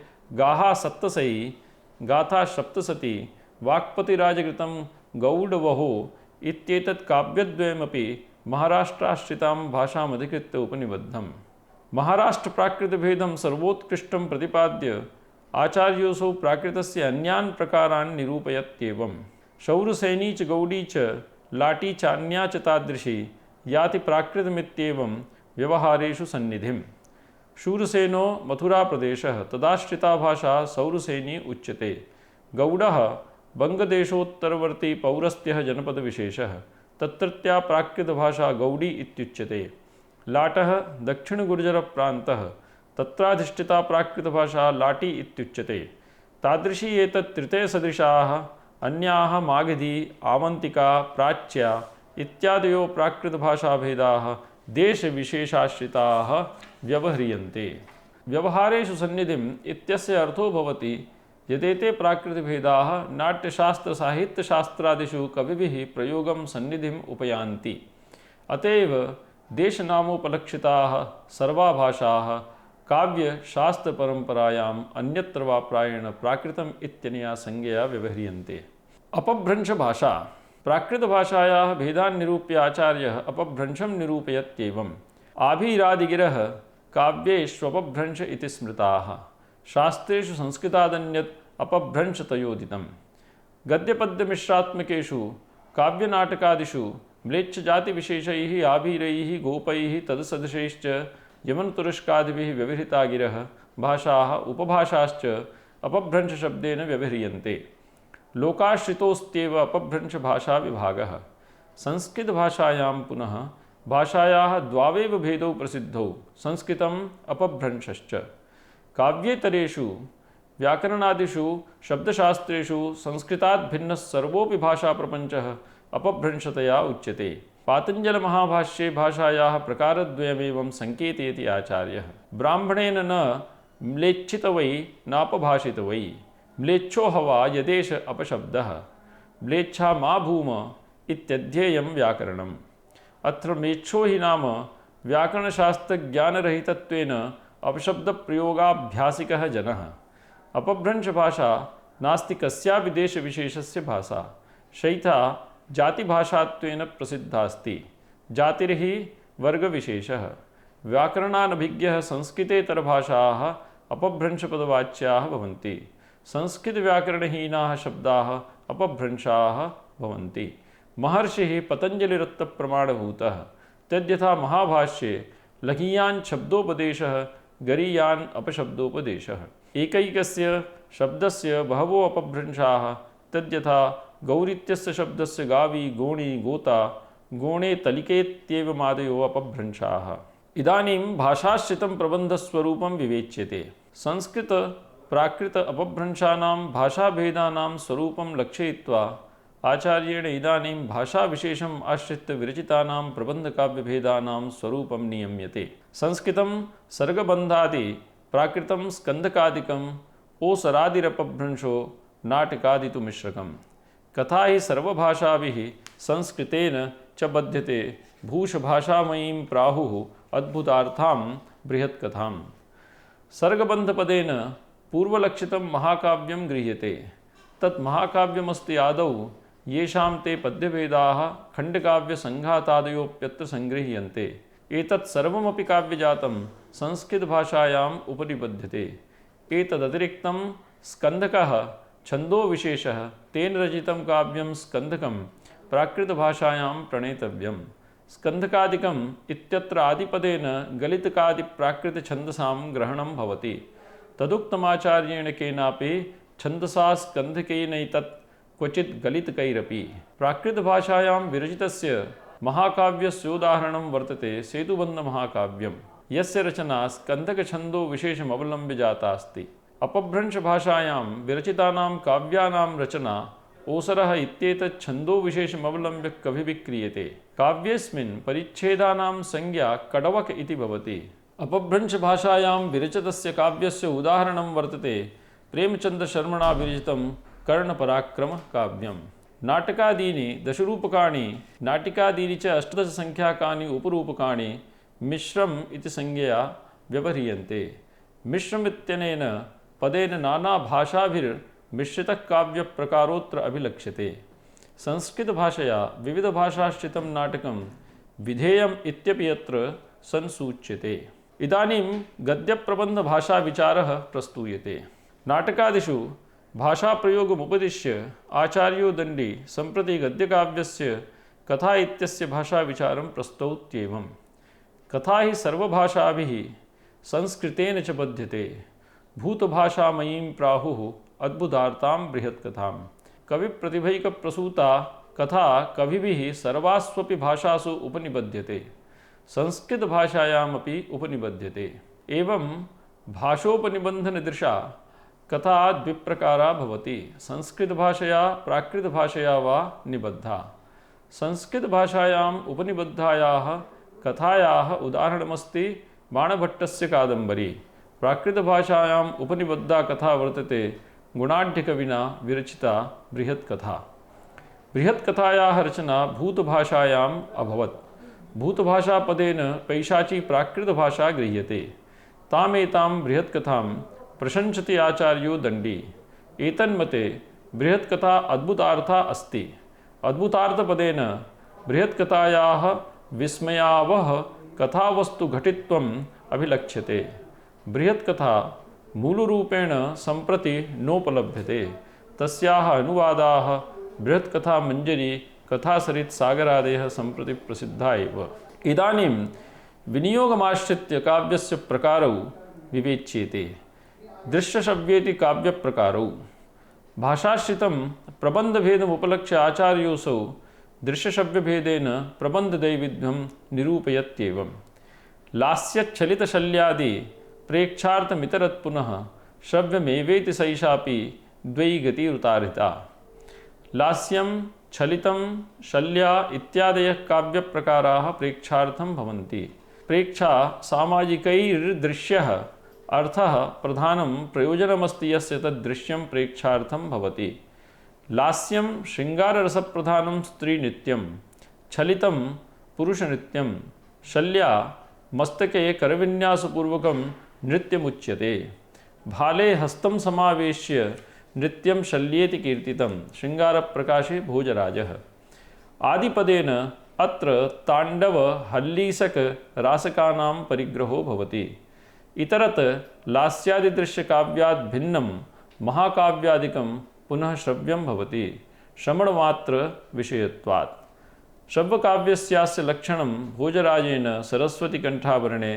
गाथा सप्तसती वाक्पतिराजकृतं गौडवहो इत्येतत् काव्यद्वयमपि महाराष्ट्राश्रितां भाषामधिकृत्य उपनिबद्धम्। महाराष्ट्रप्राकृतभेदं सर्वोत्कृष्टं प्रतिपाद्य आचार्योऽसौ प्राकृतस्य अन्यान् प्रकारान् निरूपयत्येवम्। शौरसेनी च गौडी च लाटी चान्या च तादृशी याति प्राकृतमित्येवं व्यवहारेषु सन्निधिम्। शूरसेनो मथुराप्रदेशः तदाश्रिता भाषा सौरसेनी उच्यते। गौडः बङ्गदेशोत्तरवर्ती पौरस्त्यः जनपदविशेषः। तत्रत्या प्राकृतभाषा गौडी इत्युच्यते। लाटः दक्षिणगुर्जरप्रान्तः। तत्राधिष्ठिता प्राकृतभाषा लाटी इत्युच्यते। तादृशी एतत् तृतीयसदृशाः अन्याः मागधी आवन्तिका प्राच्या इत्यादयो प्राकृतभाषाभेदाः देशविशेषाश्रिताः व्यवह्रियन्ते। व्यवहारेषु सन्निधिम् इत्यस्य अर्थो भवति यदेते प्राकृतभेदाः नाट्यशास्त्रसाहित्यशास्त्रादिषु कविभिः प्रयोगं सन्निधिम् उपयान्ति। अतएव देशनामोपलक्षिताः सर्वा भाषाः काव्यशास्त्रपरम्परायाम् अन्यत्र वा प्रायेण प्राकृतम् इत्यनया संज्ञया व्यवह्रियन्ते। अपभ्रंशभाषा प्राकृतभाषायाः भेदान् निरूप्य आचार्यः अपभ्रंशं निरूपयत्येवम्। आभीरादिगिरः काव्येष्वपभ्रंश इति स्मृताः। शास्त्रेषु संस्कृतादन्यत् अपभ्रंशतयोदितम्। गद्यपद्यमिश्रात्मकेषु काव्यनाटकादिषु म्लेच्छजातिविशेषैः आभीरैः गोपैः तदसदृशैश्च यमनतुरस्कादिभिः व्यवहृता गिरः भाषाः उपभाषाश्च अपभ्रंशशब्देन व्यवह्रियन्ते। लोकाश्रितोऽस्त्येव अपभ्रंशभाषा विभागः। संस्कृतभाषायां पुनः भाषायाः द्वावेव भेदौ प्रसिद्धौ संस्कृतम् अपभ्रंशश्च। काव्येतरेषु व्याकरणादिषु शब्दशास्त्रेषु संस्कृतात् भिन्नः सर्वोऽपि भाषाप्रपञ्चः अपभ्रंशतया उच्यते। पातञ्जलमहाभाष्ये भाषायाः प्रकारद्वयमेवं सङ्केतयति आचार्यः। ब्राह्मणेन न म्लेच्छित वै नापभाषित वै। म्लेच्छो हवा यदेश अपशब्दः। म्लेच्छा मा भूम इत्यध्येयं व्याकरणम्। अत्र म्लेच्छो हि नाम व्याकरणशास्त्रज्ञानरहितत्वेन अपशब्दप्रयोगाभ्यासिकः जनः। अपभ्रंशभाषा नास्ति कस्यापि देशविशेषस्य भाषा। शैथा जातिभाषात्वेन प्रसिद्धास्ति। जातिर्हि वर्गविशेषः। व्याकरणानभिज्ञः संस्कृतेतरभाषाः अपभ्रंशपदवाच्याः भवन्ति। संस्कृतव्याकरणहीनाः शब्दाः अपभ्रंशाः भवन्ति। महर्षिः पतञ्जलिरत्नप्रमाणभूतः। तद्यथा महाभाष्ये लघीयान् शब्दोपदेशः गरीयान् अपशब्दोपदेशः। एकैकस्य शब्दस्य बहवो अपभ्रंशाः। तद्यथा गौरित्यस्य शब्दस्य गावी गोणी गोता गोणे तलिकेत्येवमादयो अपभ्रंशाः। इदानीं भाषाश्रितं प्रबन्धस्वरूपं विवेच्यते। संस्कृत प्राकृत अपभ्रंशानां भाषाभेदानां स्वरूपं लक्षयित्वा आचार्येण इदानीं भाषाविशेषम् आश्रित्य विरचितानां प्रबन्धकाव्यभेदानां स्वरूपं नियम्यते। संस्कृतं सर्गबन्धादि, प्राकृतं स्कन्धकादिकम्, ओसरादिरपभ्रंशो नाटकादितु मिश्रकम्। कथा ही सर्वभाषाभिः संस्कृतेन च बध्यते। भूषभाषामयीं प्राहुः अद्भुतार्थां बृहत्कथां। सर्गबन्धपदेन पूर्वलक्षितं महाकाव्यं गृह्यते। तत् महाकाव्यमस्ति आदौ येषां ते पद्यभेदाः खण्डकाव्यसङ्घातादयोऽप्यत्र सङ्गृह्यन्ते। एतत् सर्वमपि काव्यजातं संस्कृतभाषायाम् उपनिबध्यते। एतदतिरिक्तं स्कन्धकः छन्दोविशेषः, तेन रचितं काव्यं स्कन्धकं प्राकृतभाषायां प्रणेतव्यम्। स्कन्धकादिकम् इत्यत्र आदिपदेन गलितकादिप्राकृतछन्दसां ग्रहणं भवति। तदुक्तमाचार्येण केनापि छन्दसा स्कन्धकेनैतत् क्वचित् गलितकैरपि। प्राकृतभाषायां विरचितस्य महाकाव्यस्योदाहरणं वर्तते सेतुबन्धमहाकाव्यं, यस्य रचना स्कन्धकछन्दो विशेषमवलम्ब्य जाता अस्ति। अपभ्रंशभाषायां विरचितानां काव्यानां रचना ओसरः इत्येतत् छन्दो विशेषमवलम्ब्य कविभिः क्रियते। काव्येऽस्मिन् परिच्छेदानां संज्ञा कडवक इति भवति। अपभ्रंशभाषायां विरचितस्य काव्यस्य उदाहरणं वर्तते प्रेमचन्द्रशर्मणा विरचितं कर्णपराक्रमकाव्यं। नाटकादीनि 10 रूपकाणि, नाटिकादीनि च 18 संख्याकानि उपरूपकाणि मिश्रम् इति संज्ञया व्यवह्रियन्ते। मिश्रमित्यनेन पदेन नानाभाषाभिर्मिश्रितः काव्यप्रकारोऽत्र अभिलक्ष्यते। संस्कृतभाषया विविधभाषाश्रितं नाटकं विधेयम् इत्यपि अत्र संसूच्यते। इदानीं गद्यप्रबन्धभाषाविचारः प्रस्तूयते। नाटकादिषु भाषाप्रयोगमुपदिश्य आचार्यो दण्डी सम्प्रति गद्यकाव्यस्य कथा इत्यस्य भाषाविचारं प्रस्तौत्येवं। कथा हि सर्वभाषाभिः संस्कृतेन च बध्यते। भूतभाषामयीं प्राहुः अद्भुतार्तां बृहत्कथां। कविप्रतिभैकप्रसूता कथा कविभिः सर्वास्वपि भाषासु उपनिबध्यते। संस्कृतभाषायामपि उपनिबध्यते। एवं भाषोपनिबन्धनिदृशा कथा द्विप्रकारा भवति। संस्कृतभाषया प्राकृतभाषया वा निबद्धा। संस्कृतभाषायाम् उपनिबद्धायाः कथायाः उदाहरणमस्ति बाणभट्टस्य कादम्बरी। प्राकृतभाषायाम् उपनिबद्धा कथा वर्तते गुणाढ्यकविना विरचिता बृहत्कथा। बृहत्कथायाः रचना भूतभाषायाम् अभवत्। भूतभाषापदेन पैशाची प्राकृतभाषा गृह्यते। तामेतां बृहत्कथां प्रशंसति आचार्यो दण्डी। एतन्मते बृहत्कथा अद्भुतार्था अस्ति। अद्भुतार्थपदेन बृहत्कथायाः विस्मयावह कथावस्तुघटित्वम् अभिलक्ष्यते। बृहत्कथा मूलरूपेण सम्प्रति नोपलभ्यते। तस्याः अनुवादाः बृहत्कथामञ्जरी कथासरित् सागरादयः सम्प्रति प्रसिद्धा एव। इदानीं विनियोगमाश्रित्य काव्यस्य प्रकारौ विवेच्येते। दृश्यश्रव्येति काव्यप्रकारौ। भाषाश्रितं प्रबन्धभेदमुपलक्ष्य आचार्योऽसौ दृश्यश्रव्यभेदेन प्रबन्धदैविध्यं निरूपयत्येवम्। लास्यच्छलितशल्यादि प्रेक्षार्थमितरत् पुनः श्रव्यमेवेति सैषापि द्वयी गतिरुतारिता। लास्यं छलितं शल्या इत्यादयः काव्यप्रकाराः प्रेक्षार्थं भवन्ति। प्रेक्षा सामाजिकैर्दृश्यः अर्थः प्रधानं प्रयोजनमस्ति यस्य तद्दृश्यं प्रेक्षार्थं भवति। लास्यं शृङ्गाररसप्रधानं स्त्रीनृत्यं, छलितं पुरुषनृत्यं, शल्या मस्तके करविन्यासपूर्वकं नृत्यमुच्यते। भाले हस्तं समावेश्य नृत्यं शल्येति कीर्तितं। शृङ्गारप्रकाशे भोजराजः। आदिपदेन अत्र ताण्डव हल्लीसक रासकानां परिग्रहो भवति। इतरत् लास्यादिदृश्यकाव्यात् भिन्नं महाकाव्यादिकं पुनः श्रव्यं भवति श्रवणमात्र विषयत्वात्। श्रव्यकाव्यस्यास्य लक्षणं भोजराजेन सरस्वतीकण्ठाभरणे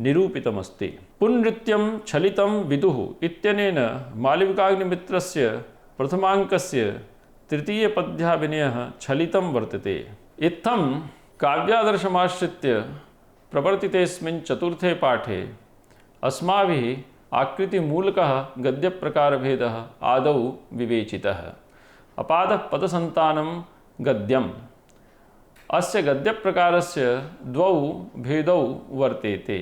निरूपितमस्ति। पुनृत्यं छलितं विदुः इत्यनेन मालविकाग्निमित्रस्य प्रथमाङ्कस्य तृतीयपद्याभिनयः छलितं वर्तते। इत्थं काव्यादर्शमाश्रित्य प्रवर्तितेऽस्मिन् चतुर्थे पाठे अस्माभिः आकृतिमूलकः गद्यप्रकारभेदः आदौ विवेचितः। अपादः पदसन्तानं गद्यम्। अस्य गद्यप्रकारस्य द्वौ भेदौ वर्तेते।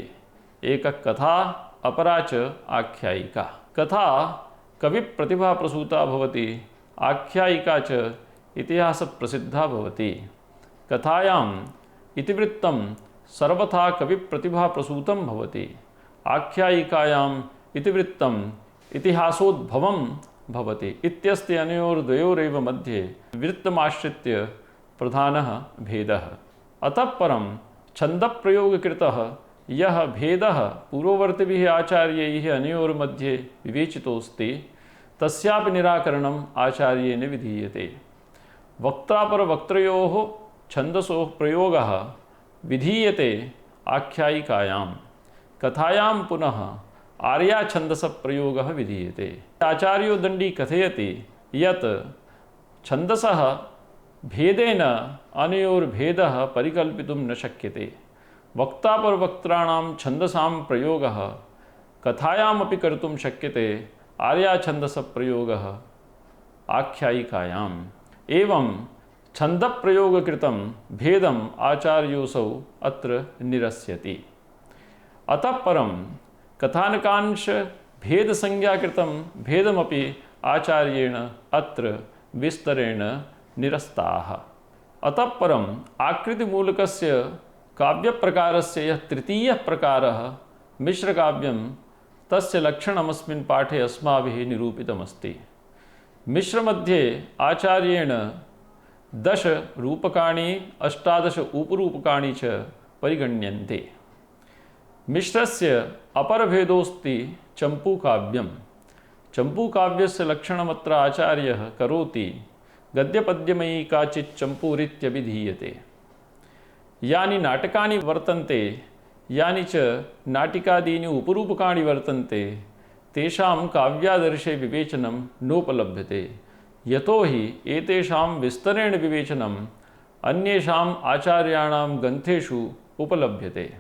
एकः कथा, अपरा च आख्यायिका। कथा कविप्रतिभाप्रसूता भवति, आख्यायिका च इतिहासप्रसिद्धा भवति। कथायाम् इतिवृत्तं सर्वथा कविप्रतिभाप्रसूतं भवति। आख्यायिकायाम् इतिवृत्तम् इतिहासोद्भवं भवति। इत्यस्ति अनयोर्द्वयोरेव मध्ये वृत्तमाश्रित्य प्रधानः भेदः। अतः परं छन्दप्रयोगकृतः यः भेदः पूर्ववर्तिभिः आचार्यैः अनयोर्मध्ये विवेचितोऽस्ति तस्यापि निराकरणम् आचार्येण विधीयते। वक्तापरवक्त्रयोः छन्दसोः प्रयोगः विधीयते आख्यायिकायां। कथायां पुनः आर्याछन्दसप्रयोगः विधीयते। आचार्यो दण्डी कथयति यत् छन्दसः भेदेन अनयोर्भेदः परिकल्पितुं न शक्यते। वक्तापरवक्त्राणां छन्दसां प्रयोगः कथायामपि कर्तुं शक्यते, आर्याछन्दसप्रयोगः आख्यायिकायाम्। एवं छन्दप्रयोगकृतं भेदम् आचार्योऽसौ अत्र निरस्यति। अतः परं कथानकांश भेदसंज्ञाकृतं भेदमपि आचार्येण अत्र विस्तरेण निरस्ताः। अतः परम् आकृतिमूलकस्य काव्यप्रकारस्य यः तृतीयः प्रकारः मिश्रकाव्यं तस्य लक्षणमस्मिन् पाठे अस्माभिः निरूपितमस्ति। मिश्रमध्ये आचार्येण 10 रूपकाणि 18 उपरूपकाणि च परिगण्यन्ते। मिश्रस्य अपरभेदोऽस्ति चम्पूकाव्यम्। चम्पूकाव्यस्य लक्षणमत्र आचार्यः करोति। गद्यपद्यमयी काचित् चम्पूरित्यभिधीयते। यानि नाटकानि वर्तन्ते, यानि च नाटिकादीनि उपरूपकाणि वर्तन्ते, तेषां काव्यादर्शे विवेचनं नोपलभ्यते। यतो हि एतेषां विस्तरेण विवेचनम् अन्येषाम् आचार्याणां ग्रन्थेषु उपलभ्यते।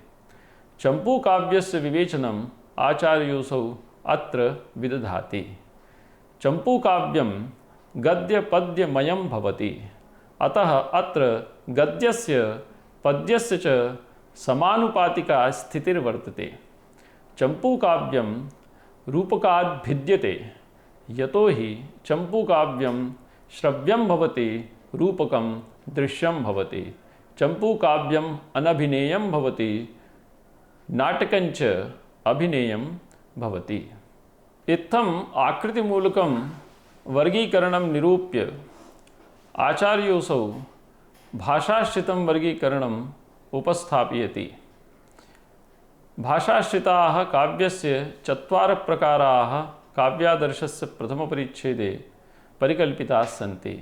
चम्पूकाव्यस्य विवेचनम् आचार्योऽसौ अत्र विदधाति। चम्पूकाव्यं गद्यपद्यमयं भवति। अतः अत्र गद्यस्य पद्यस्य च समानुपातिका स्थितिर्वर्तते। चम्पूकाव्यं रूपकाद् भिद्यते। यतो हि चम्पूकाव्यं श्रव्यं भवति, रूपकं दृश्यं भवति। चम्पूकाव्यम् अनभिनेयं भवति, नाटकञ्च अभिनेयं भवति। इत्थम् आकृतिमूलकं वर्गीकरणं निरूप्य आचार्योऽसौ भाषाश्रितं वर्गीकरणम् उपस्थापयति। भाषाश्रिताः काव्यस्य 4 प्रकाराः काव्यादर्शस्य प्रथमपरिच्छेदे परिकल्पिताः सन्ति।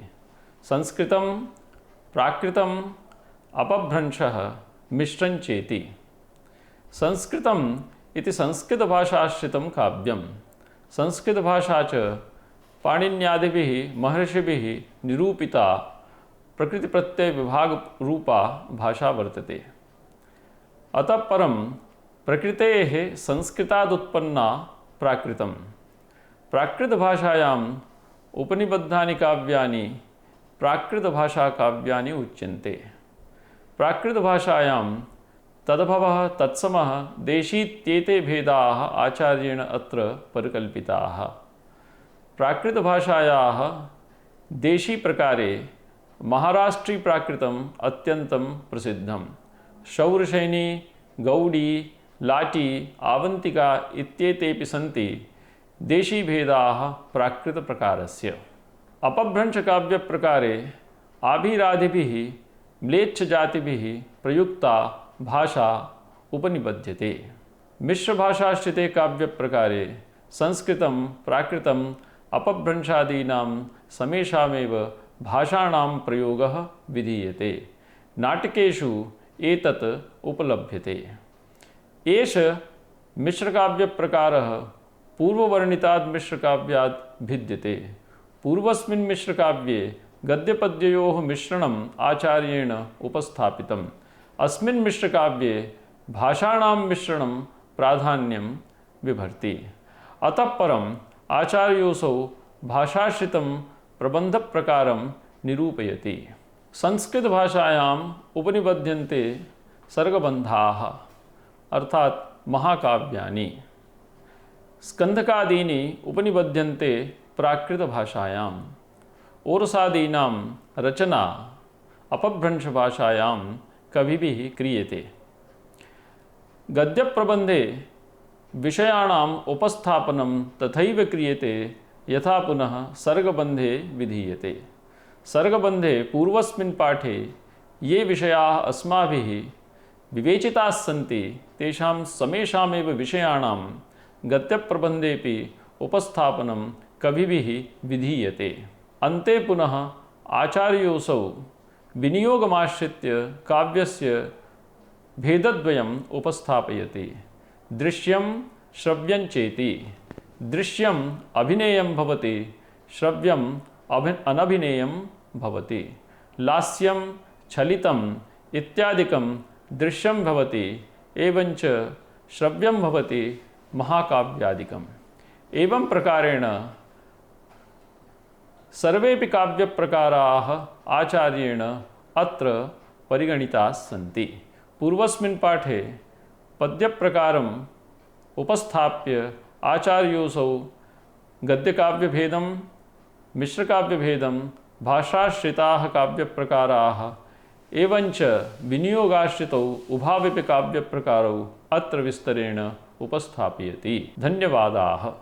संस्कृतं, प्राकृतम् अपभ्रंशः मिश्रं चेति। संस्कृतम् इति संस्कृतभाषाश्रितं काव्यं। संस्कृतभाषा च पाणिन्यादिभिः महर्षिभिः निरूपिता प्रकृतिप्रत्ययविभागरूपा भाषा वर्तते। अतः परं प्रकृतेः संस्कृतादुत्पन्ना प्राकृतं। प्राकृतभाषायाम् उपनिबद्धानि काव्यानि प्राकृतभाषाकाव्यानि उच्यन्ते। प्राकृतभाषायां तदभवः तत्समः देशीत्येते भेदाः आचार्येण अत्र परिकल्पिताः। प्राकृतभाषायाः देशीप्रकारे महाराष्ट्रीप्राकृतम् अत्यन्तं प्रसिद्धं। शौरसैनी, गौडी, लाटी, आवन्तिका इत्येतेपि सन्ति देशीभेदाः प्राकृतप्रकारस्य। अपभ्रंशकाव्यप्रकारे आभिरादिभिः म्लेच्छजातिभिः प्रयुक्ता भाषा उपनिबध्यते। मिश्रभाषाश्रिते काव्यप्रकारे संस्कृतं प्राकृतम् अपभ्रंशादीनां समेषामेव भाषाणां प्रयोगः विधीयते। नाटकेषु एतत् उपलभ्यते। एष मिश्रकाव्यप्रकारः पूर्ववर्णितात् मिश्रकाव्यात् भिद्यते। पूर्वस्मिन् मिश्रकाव्ये गद्यपद्ययोः मिश्रणम् आचार्येण उपस्थापितम्। अस्मिन् मिश्रकाव्ये भाषाणां मिश्रणं प्राधान्यं बिभर्ति। अतः परम् आचार्योऽसौ भाषाश्रितं प्रबन्धप्रकारं निरूपयति। संस्कृतभाषायाम् उपनिबध्यन्ते सर्गबन्धाः अर्थात् महाकाव्यानि। स्कन्धकादीनि उपनिबध्यन्ते प्राकृतभाषायाम्। ओरसादीनां रचना अपभ्रंशभाषायां कविभिः क्रियते। गद्यप्रबन्धे विषयाणाम् उपस्थापनं तथैव क्रियते यथा पुनः सर्गबन्धे विधीयते। सर्गबन्धे पूर्वस्मिन् पाठे ये विषयाः अस्माभिः विवेचिताः सन्ति तेषां समेषामेव विषयाणां गद्यप्रबन्धेपि उपस्थापनं कविभिः विधीयते। अन्ते पुनः आचार्योऽसौ विनियोगमाश्रित्य काव्यस्य भेदद्वयम् उपस्थापयति। दृश्यं श्रव्यं चेति। दृश्यम् अभिनेयं भवति, श्रव्यम् अनभिनेयं भवति। लास्यं छलितम् इत्यादिकं दृश्यं भवति, एवञ्च श्रव्यं भवति महाकाव्यादिकम्। एवं प्रकारेण सर्वेपि काव्यप्रकाराः आचार्येण अत्र परिगणिताः सन्ति। पूर्वस्मिन् पाठे पद्यप्रकारम् उपस्थाप्य आचार्योऽसौ गद्यकाव्यभेदं, मिश्रकाव्यभेदं, भाषाश्रिताः काव्यप्रकाराः एवञ्च विनियोगाश्रितौ उभावपि काव्यप्रकारौ अत्र विस्तरेण उपस्थापयति। धन्यवादाः।